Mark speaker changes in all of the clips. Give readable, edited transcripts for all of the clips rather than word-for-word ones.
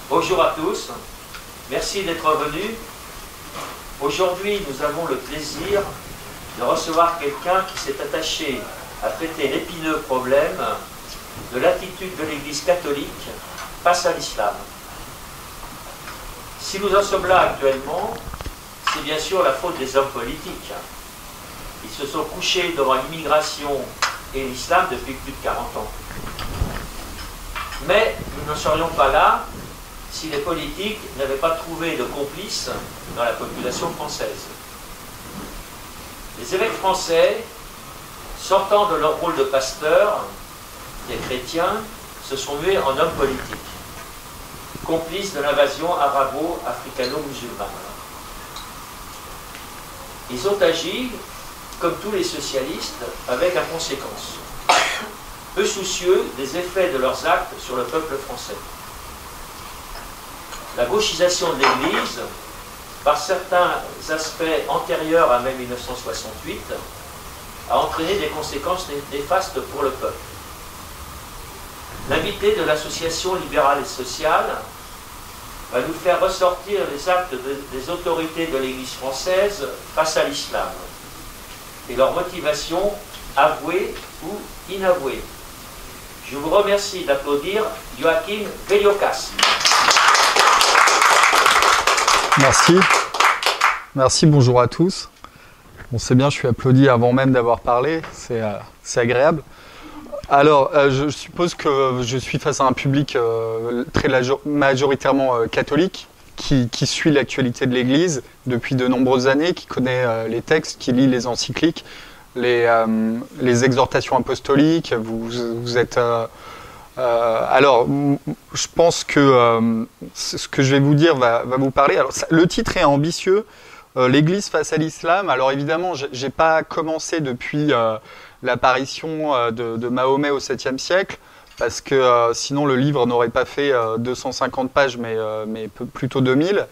Speaker 1: Bonjour à tous, merci d'être venus. Aujourd'hui, nous avons le plaisir de recevoir quelqu'un qui s'est attaché à traiter l'épineux problème de l'attitude de l'Église catholique face à l'islam. Si nous en sommes là actuellement, c'est bien sûr la faute des hommes politiques. Ils se sont couchés devant l'immigration et l'islam depuis plus de 40 ans. Mais nous ne serions pas là si les politiques n'avaient pas trouvé de complices dans la population française. Les évêques français, sortant de leur rôle de pasteurs, des chrétiens, se sont mués en hommes politiques, complices de l'invasion arabo-africano-musulmane. Ils ont agi, comme tous les socialistes, avec inconséquence, peu soucieux des effets de leurs actes sur le peuple français. La gauchisation de l'Église, par certains aspects antérieurs à mai 1968, a entraîné des conséquences néfastes pour le peuple. L'invité de l'association libérale et sociale va nous faire ressortir les actes des autorités de l'Église française face à l'islam et leurs motivations avouées ou inavouées. Je vous remercie d'applaudir Joachim Veliokas.
Speaker 2: Merci. Merci, bonjour à tous. Bon, c'est bien, je suis applaudi avant même d'avoir parlé, c'est agréable. Alors, je suppose que je suis face à un public très majoritairement catholique, qui suit l'actualité de l'Église depuis de nombreuses années, qui connaît les textes, qui lit les encycliques, les exhortations apostoliques. Vous êtes... alors, je pense que ce que je vais vous dire va vous parler. Alors, le titre est ambitieux, l'Église face à l'islam. Alors évidemment, j'ai pas commencé depuis l'apparition de Mahomet au 7e siècle, parce que sinon le livre n'aurait pas fait 250 pages, mais plutôt 2000.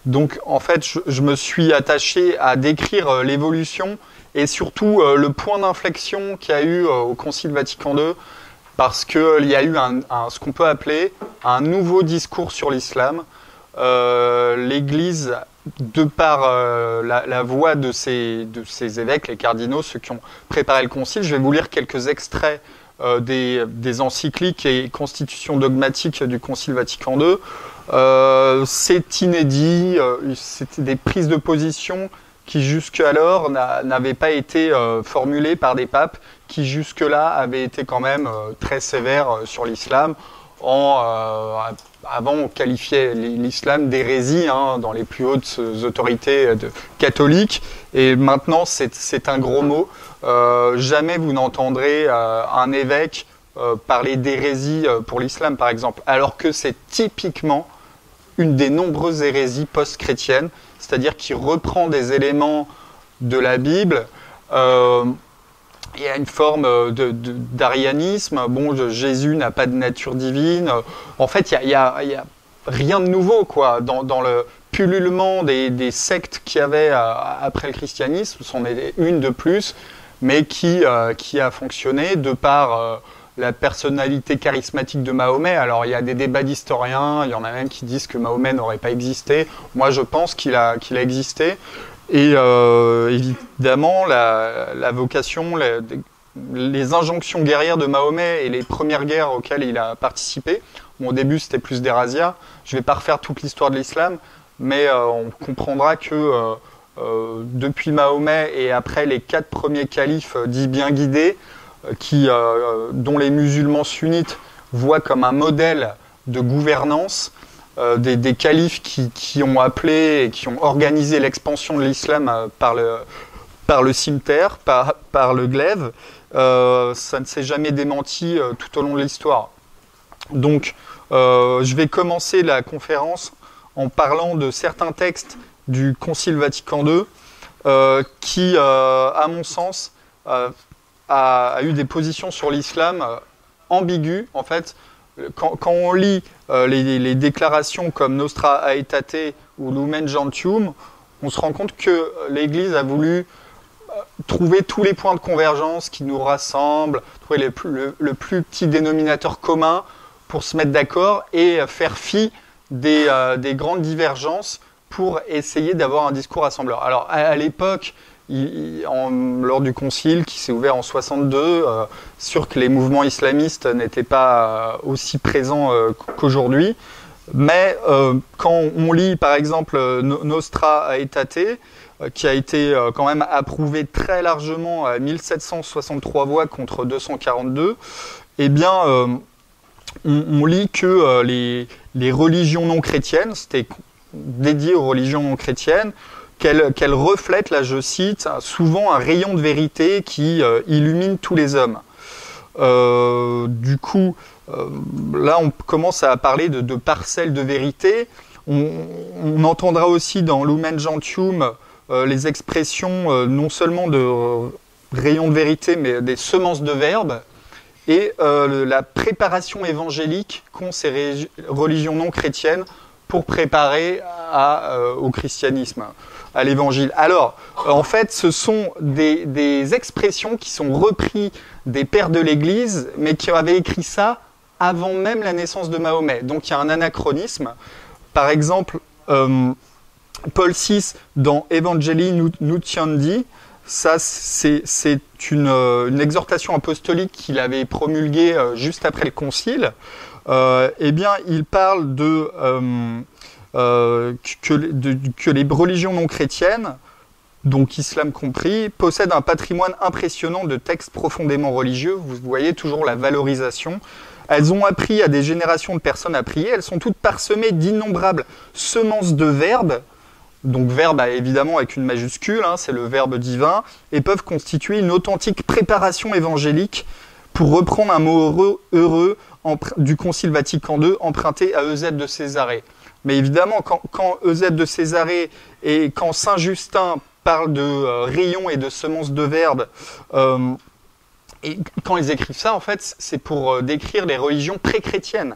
Speaker 2: Donc en fait, je me suis attaché à décrire l'évolution et surtout le point d'inflexion qu'il y a eu au Concile Vatican II, parce qu'il y a eu ce qu'on peut appeler un nouveau discours sur l'islam. L'Église, de par la voix de ces évêques, les cardinaux, ceux qui ont préparé le concile, je vais vous lire quelques extraits des encycliques et constitutions dogmatiques du Concile Vatican II. C'est inédit, c'était des prises de position qui jusqu'alors n'avaient pas été formulées par des papes, qui jusque-là avaient été quand même très sévères sur l'islam. Avant, on qualifiait l'islam d'hérésie dans les plus hautes autorités catholiques, et maintenant c'est un gros mot. Jamais vous n'entendrez un évêque parler d'hérésie pour l'islam, par exemple, alors que c'est typiquement une des nombreuses hérésies post-chrétiennes, c'est-à-dire qui reprend des éléments de la Bible. Il y a une forme d'arianisme. Bon, Jésus n'a pas de nature divine. En fait, il y a rien de nouveau, quoi, dans le pullulement des sectes qu'il y avait après le christianisme. C'en est une de plus, mais qui a fonctionné de par la personnalité charismatique de Mahomet. Alors, il y a des débats d'historiens, il y en a même qui disent que Mahomet n'aurait pas existé. Moi, je pense qu'il a existé. Et évidemment, la vocation, les injonctions guerrières de Mahomet et les premières guerres auxquelles il a participé, bon, au début c'était plus des razzias, je ne vais pas refaire toute l'histoire de l'islam, mais on comprendra que depuis Mahomet et après les 4 premiers califes dits bien guidés, dont les musulmans sunnites voient comme un modèle de gouvernance, des califes qui ont appelé et qui ont organisé l'expansion de l'islam par le cimeterre, par le glaive, ça ne s'est jamais démenti tout au long de l'histoire. Donc, je vais commencer la conférence en parlant de certains textes du Concile Vatican II qui, à mon sens, a eu des positions sur l'islam ambiguës. En fait, quand on lit les déclarations comme Nostra Aetate ou Lumen Gentium, on se rend compte que l'Église a voulu trouver tous les points de convergence qui nous rassemblent, trouver le plus petit dénominateur commun pour se mettre d'accord et faire fi des grandes divergences pour essayer d'avoir un discours rassembleur. Alors, à l'époque, lors du concile qui s'est ouvert en 62, sûr que les mouvements islamistes n'étaient pas aussi présents qu'aujourd'hui, mais quand on lit par exemple Nostra Aetate, qui a été quand même approuvé très largement à 1763 voix contre 242, eh bien on lit que les religions non chrétiennes, c'était dédié aux religions non chrétiennes, qu'elle reflète, là je cite, souvent un rayon de vérité qui illumine tous les hommes. Du coup, là on commence à parler de parcelles de vérité. On entendra aussi dans Lumen Gentium les expressions non seulement de rayons de vérité, mais des semences de verbe, et la préparation évangélique qu'ont ces religions non chrétiennes pour préparer au christianisme, à l'évangile. Alors, en fait, ce sont des expressions qui sont reprises des pères de l'Église, mais qui avaient écrit ça avant même la naissance de Mahomet. Donc, il y a un anachronisme. Par exemple, Paul VI, dans Evangelii Nuntiandi, ça, c'est une exhortation apostolique qu'il avait promulguée juste après le concile. Eh bien, il parle que les religions non chrétiennes, donc islam compris, possèdent un patrimoine impressionnant de textes profondément religieux. Vous voyez toujours la valorisation. Elles ont appris à des générations de personnes à prier. Elles sont toutes parsemées d'innombrables semences de verbes. Donc verbe évidemment avec une majuscule, hein, c'est le verbe divin, et peuvent constituer une authentique préparation évangélique, pour reprendre un mot heureux du Concile Vatican II emprunté à Eusèbe de Césarée. Mais évidemment, quand Eusèbe de Césarée et quand Saint Justin parle de rayons et de semences de verbe, et quand ils écrivent ça, en fait, c'est pour décrire les religions pré-chrétiennes.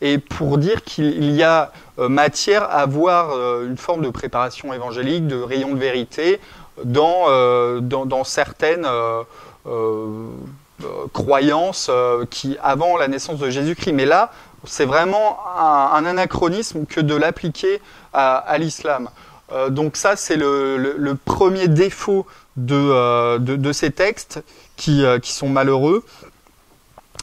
Speaker 2: Et pour dire qu'il y a matière à avoir une forme de préparation évangélique, de rayons de vérité, dans certaines croyances qui avant la naissance de Jésus-Christ. Mais là, c'est vraiment un anachronisme que de l'appliquer à l'islam. Donc ça, c'est le premier défaut de ces textes qui sont malheureux.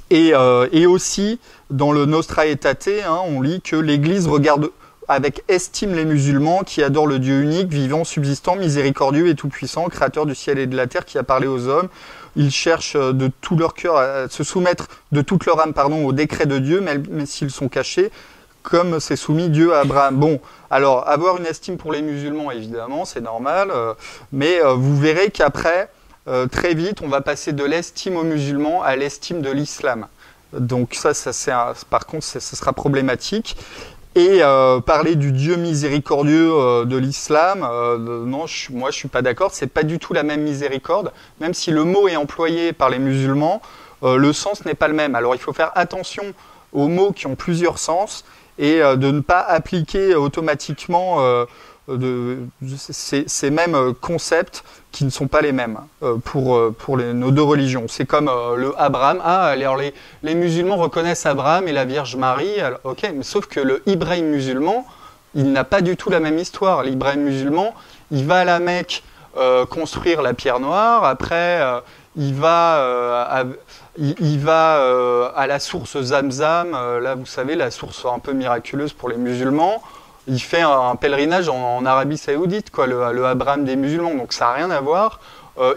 Speaker 2: Et aussi, dans le Nostra Aetate, on lit que l'Église regarde avec estime les musulmans qui adorent le Dieu unique, vivant, subsistant, miséricordieux et tout-puissant, créateur du ciel et de la terre, qui a parlé aux hommes. Ils cherchent de tout leur cœur à se soumettre de toute leur âme, au décret de Dieu, mais s'ils sont cachés, comme s'est soumis Dieu à Abraham. Bon, alors, avoir une estime pour les musulmans, évidemment, c'est normal, mais vous verrez qu'après, très vite, on va passer de l'estime aux musulmans à l'estime de l'islam. Donc ça par contre, ça sera problématique. Et parler du Dieu miséricordieux de l'islam, non, moi je suis pas d'accord, c'est pas du tout la même miséricorde, même si le mot est employé par les musulmans, le sens n'est pas le même. Alors il faut faire attention aux mots qui ont plusieurs sens et de ne pas appliquer automatiquement ces mêmes concepts qui ne sont pas les mêmes pour nos deux religions. C'est comme le Abraham. Alors les musulmans reconnaissent Abraham et la Vierge Marie. Alors, ok, mais sauf que le Ibrahim musulman, il n'a pas du tout la même histoire. L'Ibrahim musulman, il va à la Mecque construire la pierre noire. Après, il va à la source Zamzam. Là, vous savez, la source un peu miraculeuse pour les musulmans. Il fait un pèlerinage en Arabie Saoudite, quoi, le Abraham des musulmans, donc ça n'a rien à voir.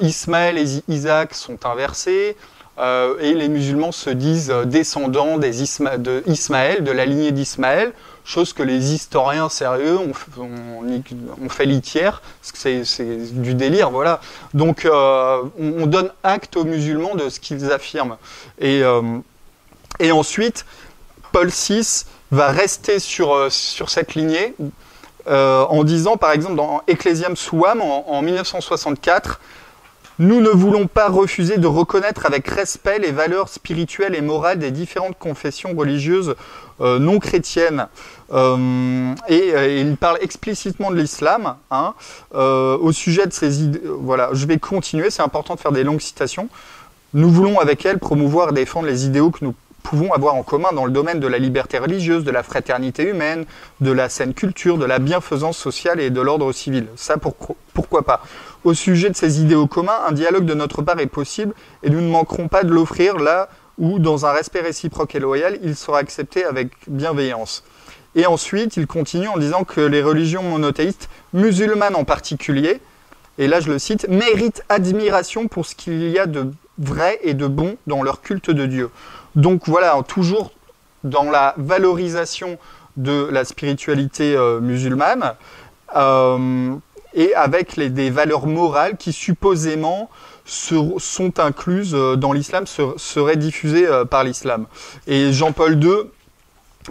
Speaker 2: Ismaël et Isaac sont inversés, et les musulmans se disent descendants d'Ismaël, de la lignée d'Ismaël, chose que les historiens sérieux ont fait litière, parce que c'est du délire, voilà. Donc on donne acte aux musulmans de ce qu'ils affirment. Et ensuite, Paul VI va rester sur cette lignée en disant, par exemple, dans Ecclesiam Suam, en 1964, « Nous ne voulons pas refuser de reconnaître avec respect les valeurs spirituelles et morales des différentes confessions religieuses non chrétiennes. » Et il parle explicitement de l'islam, au sujet de ces idées. Voilà, je vais continuer, c'est important de faire des longues citations. « Nous voulons avec elle promouvoir et défendre les idéaux que nous pouvons avoir en commun dans le domaine de la liberté religieuse, de la fraternité humaine, de la saine culture, de la bienfaisance sociale et de l'ordre civil. Ça, pourquoi pas? Au sujet de ces idéaux communs, un dialogue de notre part est possible et nous ne manquerons pas de l'offrir là où, dans un respect réciproque et loyal, il sera accepté avec bienveillance. Et ensuite, il continue en disant que les religions monothéistes, musulmanes en particulier, et là je le cite, méritent admiration pour ce qu'il y a de vrai et de bon dans leur culte de Dieu. Donc voilà, toujours dans la valorisation de la spiritualité musulmane, et avec des valeurs morales qui supposément sont incluses dans l'islam, seraient diffusées par l'islam. Et Jean-Paul II,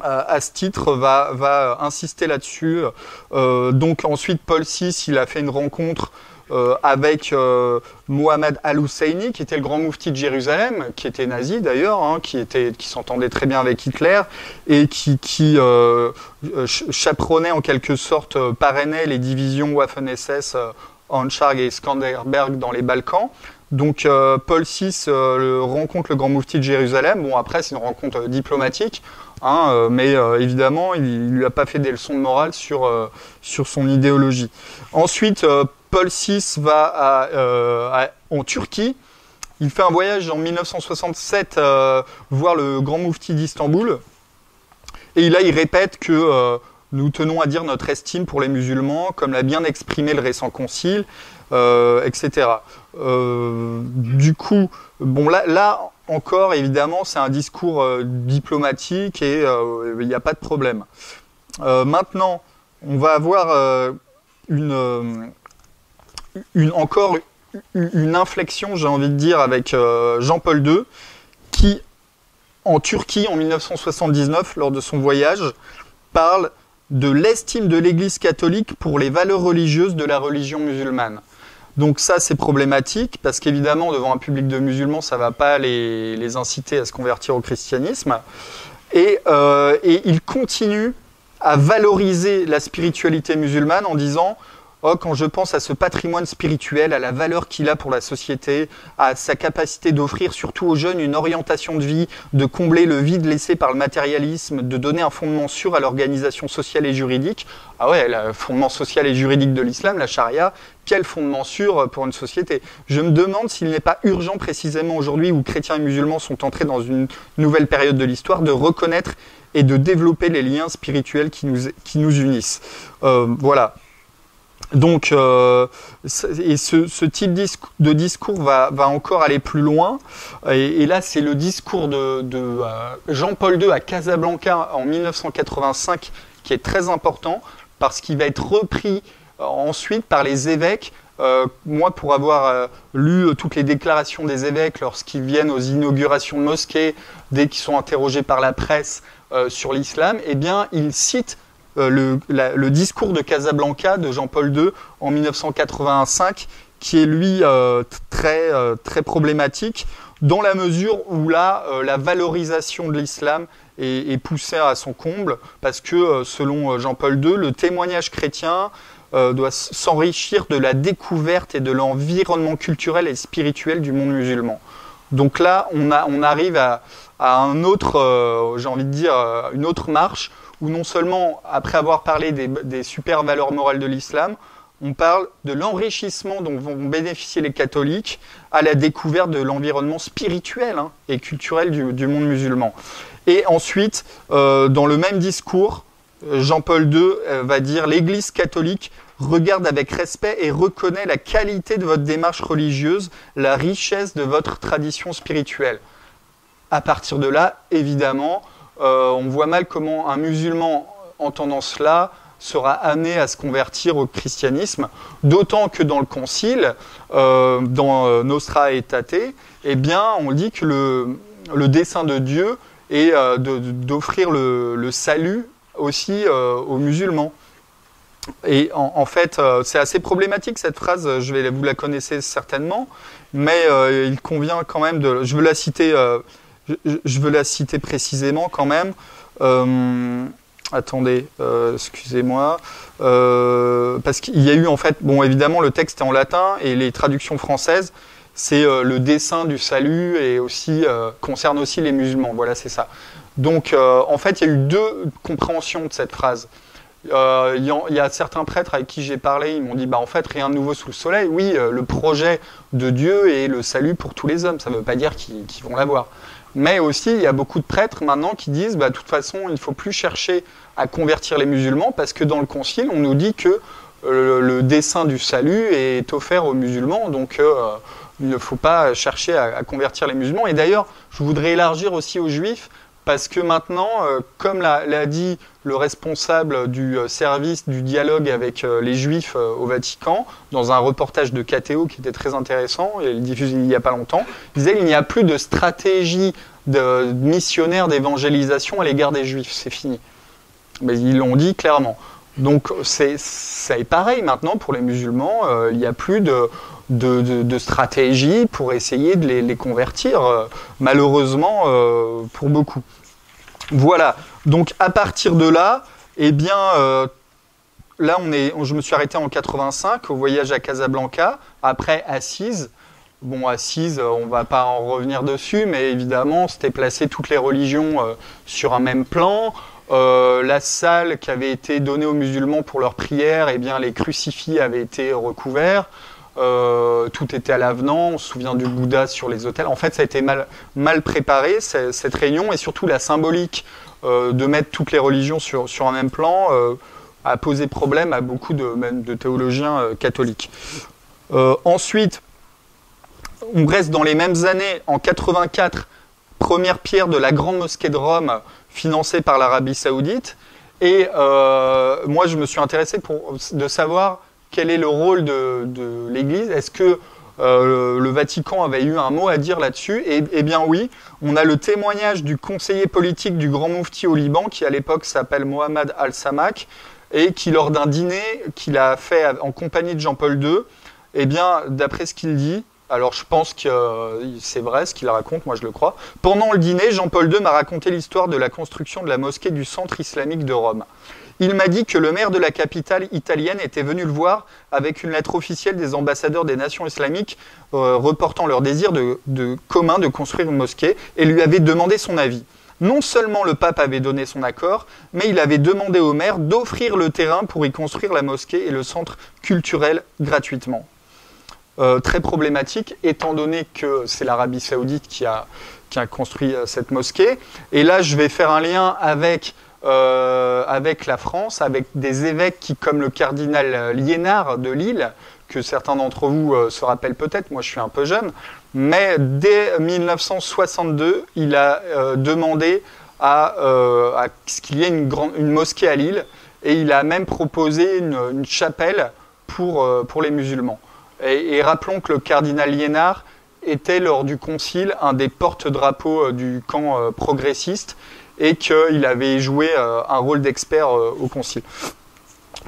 Speaker 2: à ce titre, va insister là-dessus. Donc ensuite, Paul VI, il a fait une rencontre avec Mohamed Al-Husseini, qui était le grand moufti de Jérusalem, qui était nazi d'ailleurs, hein, qui s'entendait très bien avec Hitler, et qui chaperonnait en quelque sorte, parrainait les divisions Waffen-SS Anschlag et Skanderberg dans les Balkans. Donc Paul VI rencontre le grand moufti de Jérusalem. Bon, après, c'est une rencontre diplomatique, hein, mais évidemment, il ne lui a pas fait des leçons de morale sur son idéologie. Ensuite, Paul VI va en Turquie. Il fait un voyage en 1967 voir le grand moufti d'Istanbul. Et là, il répète que nous tenons à dire notre estime pour les musulmans, comme l'a bien exprimé le récent concile, etc. Du coup, bon, là encore, évidemment, c'est un discours diplomatique et il n'y a pas de problème. Maintenant, on va avoir encore une inflexion, j'ai envie de dire, avec Jean-Paul II, qui, en Turquie, en 1979, lors de son voyage, parle de l'estime de l'Église catholique pour les valeurs religieuses de la religion musulmane. Donc ça, c'est problématique, parce qu'évidemment, devant un public de musulmans, ça ne va pas les inciter à se convertir au christianisme. Et il continue à valoriser la spiritualité musulmane en disant « Oh, quand je pense à ce patrimoine spirituel, à la valeur qu'il a pour la société, à sa capacité d'offrir surtout aux jeunes une orientation de vie, de combler le vide laissé par le matérialisme, de donner un fondement sûr à l'organisation sociale et juridique. » Ah ouais, le fondement social et juridique de l'islam, la charia, quel fondement sûr pour une société? Je me demande s'il n'est pas urgent précisément aujourd'hui où chrétiens et musulmans sont entrés dans une nouvelle période de l'histoire de reconnaître et de développer les liens spirituels qui nous unissent. Voilà. Donc, ce type de discours va encore aller plus loin. Et là, c'est le discours de Jean-Paul II à Casablanca en 1985 qui est très important parce qu'il va être repris ensuite par les évêques. Moi, pour avoir lu toutes les déclarations des évêques lorsqu'ils viennent aux inaugurations de mosquées, dès qu'ils sont interrogés par la presse sur l'islam, eh bien, ils citent le discours de Casablanca de Jean-Paul II en 1985, qui est lui très problématique, dans la mesure où là, la valorisation de l'islam est poussée à son comble, parce que selon Jean-Paul II, le témoignage chrétien doit s'enrichir de la découverte et de l'environnement culturel et spirituel du monde musulman. Donc là, on arrive à un autre, j'ai envie de dire, une autre marche, où non seulement, après avoir parlé des super valeurs morales de l'islam, on parle de l'enrichissement dont vont bénéficier les catholiques à la découverte de l'environnement spirituel et culturel du monde musulman. Et ensuite, dans le même discours, Jean-Paul II va dire « L'Église catholique regarde avec respect et reconnaît la qualité de votre démarche religieuse, la richesse de votre tradition spirituelle. » À partir de là, évidemment, on voit mal comment un musulman entendant cela sera amené à se convertir au christianisme, d'autant que dans le concile, dans Nostra Aetate, eh bien, on dit que le dessein de Dieu est d'offrir le salut aussi aux musulmans. Et en fait, c'est assez problématique cette phrase, vous la connaissez certainement, mais il convient quand même de... Je veux la citer précisément quand même. Attendez, excusez-moi. Parce qu'il y a eu en fait, bon évidemment le texte est en latin et les traductions françaises, c'est le dessein du salut et aussi concerne aussi les musulmans. Voilà, c'est ça. Donc, en fait, il y a eu deux compréhensions de cette phrase. Il y a certains prêtres avec qui j'ai parlé, ils m'ont dit, en fait, rien de nouveau sous le soleil. Oui, le projet de Dieu est le salut pour tous les hommes. Ça ne veut pas dire qu'ils vont l'avoir. Mais aussi, il y a beaucoup de prêtres maintenant qui disent, de toute façon, il ne faut plus chercher à convertir les musulmans parce que dans le concile, on nous dit que le dessein du salut est offert aux musulmans. Donc, il ne faut pas chercher à convertir les musulmans. Et d'ailleurs, je voudrais élargir aussi aux juifs parce que maintenant, comme l'a dit le responsable du service du dialogue avec les juifs au Vatican, dans un reportage de KTO qui était très intéressant, et il diffusé il n'y a pas longtemps, il disait qu'il n'y a plus de stratégie de missionnaire d'évangélisation à l'égard des juifs, c'est fini. Mais ils l'ont dit clairement. Donc c'est pareil maintenant pour les musulmans, il n'y a plus de stratégie pour essayer de les convertir, malheureusement pour beaucoup. Voilà, donc à partir de là, eh bien, là je me suis arrêté en 85 au voyage à Casablanca, après Assise. Bon, Assise, on ne va pas en revenir dessus, mais évidemment, c'était placer toutes les religions sur un même plan. La salle qui avait été donnée aux musulmans pour leur prière, eh bien, les crucifix avaient été recouverts. Tout était à l'avenant, on se souvient du Bouddha sur les autels. En fait, ça a été mal préparé, cette réunion, et surtout la symbolique de mettre toutes les religions sur un même plan a posé problème à beaucoup même de théologiens catholiques. Ensuite, on reste dans les mêmes années, en 84, première pierre de la grande mosquée de Rome, financée par l'Arabie Saoudite. Et moi, je me suis intéressé de savoir quel est le rôle de l'Église. Est-ce que le Vatican avait eu un mot à dire là-dessus? Eh bien oui, on a le témoignage du conseiller politique du grand moufti au Liban, qui à l'époque s'appelle Mohamed Al-Samak, et qui, lors d'un dîner qu'il a fait en compagnie de Jean-Paul II, eh bien, d'après ce qu'il dit, alors je pense que c'est vrai ce qu'il raconte, moi je le crois. Pendant le dîner, Jean-Paul II m'a raconté l'histoire de la construction de la mosquée du centre islamique de Rome. Il m'a dit que le maire de la capitale italienne était venu le voir avec une lettre officielle des ambassadeurs des nations islamiques reportant leur désir commun de construire une mosquée et lui avait demandé son avis. Non seulement le pape avait donné son accord, mais il avait demandé au maire d'offrir le terrain pour y construire la mosquée et le centre culturel gratuitement. Très problématique, étant donné que c'est l'Arabie Saoudite qui a construit cette mosquée. Et là, je vais faire un lien avec la France, avec des évêques qui, comme le cardinal Liénard de Lille, que certains d'entre vous se rappellent peut-être, moi je suis un peu jeune, mais dès 1962, il a demandé à ce qu'il y ait une mosquée à Lille, et il a même proposé une chapelle pour les musulmans. Et rappelons que le cardinal Liénard était, lors du concile, un des porte-drapeaux du camp progressiste, et qu'il avait joué un rôle d'expert au concile.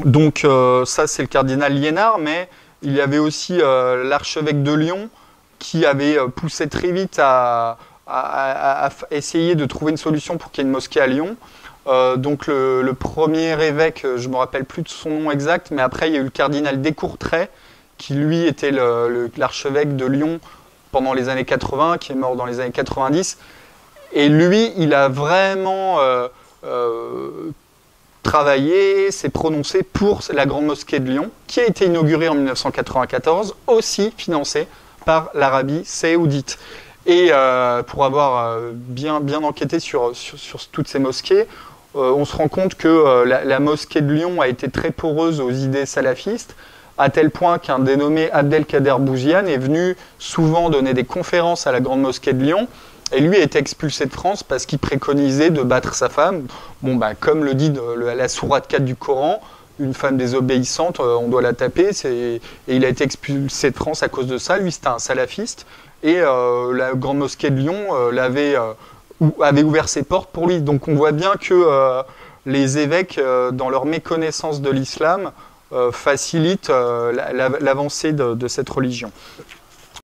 Speaker 2: Donc ça, c'est le cardinal Liénard, mais il y avait aussi l'archevêque de Lyon qui avait poussé très vite à essayer de trouver une solution pour qu'il y ait une mosquée à Lyon. Donc le premier évêque, je ne me rappelle plus de son nom exact, mais après il y a eu le cardinal Descourtrai, qui lui était l'archevêque de Lyon pendant les années 80, qui est mort dans les années 90. Et lui, il a vraiment travaillé, s'est prononcé pour la grande mosquée de Lyon, qui a été inaugurée en 1994, aussi financée par l'Arabie Saoudite. Et pour avoir bien enquêté sur toutes ces mosquées, on se rend compte que la mosquée de Lyon a été très poreuse aux idées salafistes, à tel point qu'un dénommé Abdelkader Bouziane est venu souvent donner des conférences à la grande mosquée de Lyon. Et lui a été expulsé de France parce qu'il préconisait de battre sa femme. Bon, comme le dit la sourate 4 du Coran, une femme désobéissante, on doit la taper. Et il a été expulsé de France à cause de ça. Lui, c'était un salafiste. Et la grande mosquée de Lyon avait ouvert ses portes pour lui. Donc on voit bien que les évêques, dans leur méconnaissance de l'islam, facilitent l'avancée de cette religion.